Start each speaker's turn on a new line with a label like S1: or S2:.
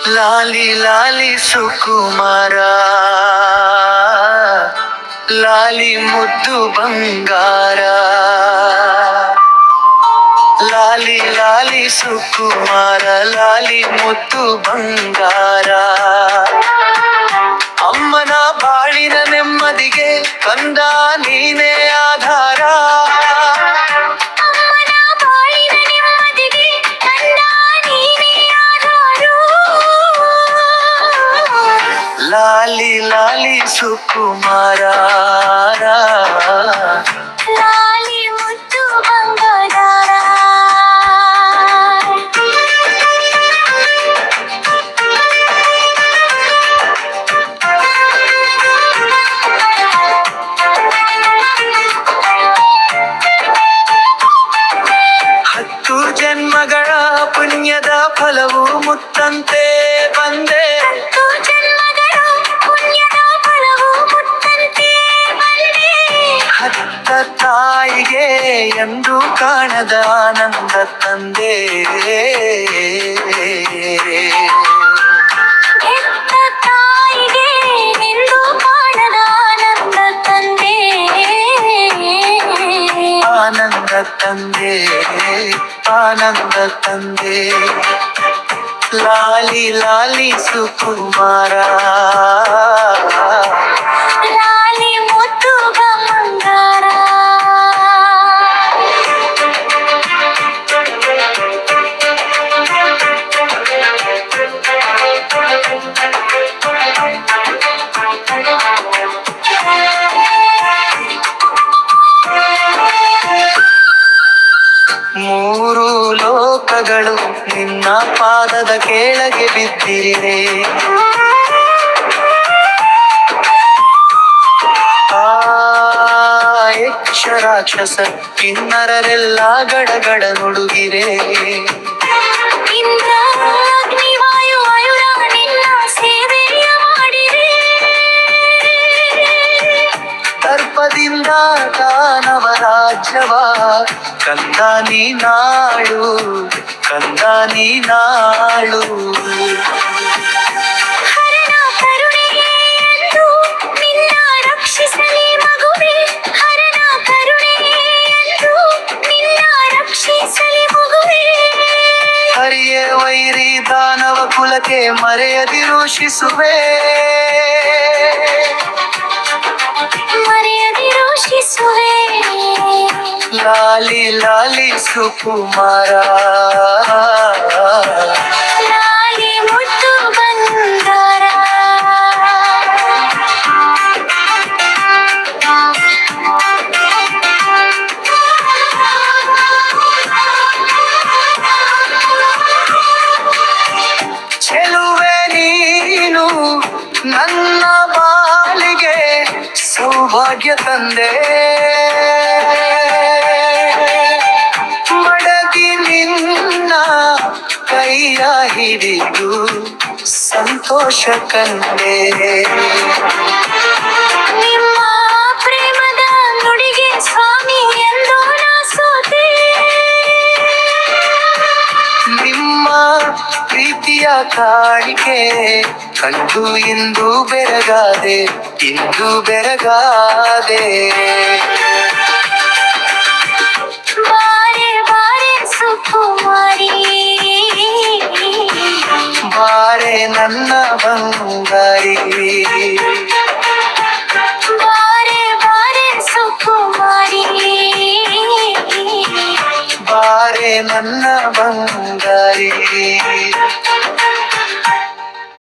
S1: ಲಾಲಿ ಲಾಲಿ ಸುಕುಮಾರ, ಲಾಲಿ ಮುದ್ದು ಬಂಗಾರ. ಲಾಲಿ ಲಾಲಿ ಸುಕುಮಾರ, ಲಾಲಿ ಮುದ್ದು ಬಂಗಾರ. ಅಮ್ಮನ ಬಾಳಿನ ನೆಮ್ಮದಿಗೆ ಕಂದ ನೀನೇ ಆಧಾರ. ಲಾಲಿ ಲಾಲಿ ಸುಕುಮಾರ,
S2: ಲಾಲಿ ಮುದ್ದು ಬಂಗಾರ.
S1: ಹತ್ತು ಜನ್ಮಗಳ ಪುಣ್ಯದ ಫಲವು ಮುತ್ತಂತೆ ಬಂದೆ. ಹತ್ತ ತಾಯಿಗೆ ಎಂದು ಕಾಣದ ಆನಂದ ತಂದೆ. ಆನಂದ ತಂದೆ, ಆನಂದ ತಂದೆ. ಲಾಲಿ ಲಾಲಿ ಸುಕುಮಾರ,
S2: ಲಾಲಿ ಮುದ್ದು ಬಂಗಾರ.
S1: ಮೂರು ಲೋಕಗಳು ನಿನ್ನ ಪಾದದ ಕೆಳಗೆ ಬಿದ್ದಿರಿವೆ. ಆ ಯಕ್ಷ ರಾಕ್ಷಸ ಕಿನ್ನರರೆಲ್ಲ ಗಡಗಡ ನುಡುಗಿರೆ.
S2: ಇಂದ್ರ ಅಗ್ನಿ ವಾಯು ವಾಯುರ ನಿನ್ನ ಸೇವೆಯ ಮಾಡಿರೆ.
S1: ದರ್ಪದಿಂದ ದಾನವ ರಾಜ್ಯವ ಕಂದ ನೀನಾಳು, ಕಂದ ನೀನಾಳು.
S2: ಹರನ ಕರುಣೆಯೆಂದು ನಿನ್ನ ರಕ್ಷಿಸಲಿ ಮಗುವೆ. ಹರನ ಕರುಣೆಯೆಂದು ನಿನ್ನ ರಕ್ಷಿಸಲಿ ಮಗುವೆ.
S1: ಹರಿಯೇ ವೈರಿ ದಾನವ ಕುಲಕ್ಕೆ ಮರೆಯದಿರು ಶಿಸುವೆ.
S2: ಮರೆಯದಿರು ಶಿಸುವೆ.
S1: ಲಾಲಿ ಲಾಲಿ ಸುಕುಮಾರ,
S2: ಲಾಲಿ ಮುದ್ದು ಬಂಗಾರ.
S1: ಚೆಲುವೆ ನೀನು ನನ್ನ ಬಾಳಿಗೆ ಸೌಭಾಗ್ಯ ತಂದೆ. ಮಡದಿ ನಿನ್ನ ಕೈಯ ಹಿಡಿದು ಸಂತೋಷ ಕಂಡೆ.
S2: ನಿಮ್ಮ ಪ್ರೇಮದ ನುಡಿಗೆ ಸ್ವಾಮಿ ಎಂದು ನಾ ಸೋತೆ.
S1: ನಿಮ್ಮ ಪ್ರೀತಿಯ ಕಾಣಿಕೆ ಕಂಡು ಇಂದು ಬೆರಗಾದೆ, ಇಂದು ಬೆರಗಾದೆ.
S2: ಬಾರೆ ಬಾರೆ ಸುಕುಮಾರಿ,
S1: ಬಾರೆ ನನ್ನ ಬಂಗಾರಿ.
S2: ಬಾರೆ ಬಾರೆ ಸುಕುಮಾರಿ,
S1: ಬಾರೆ ನನ್ನ ಬಂಗಾರಿ.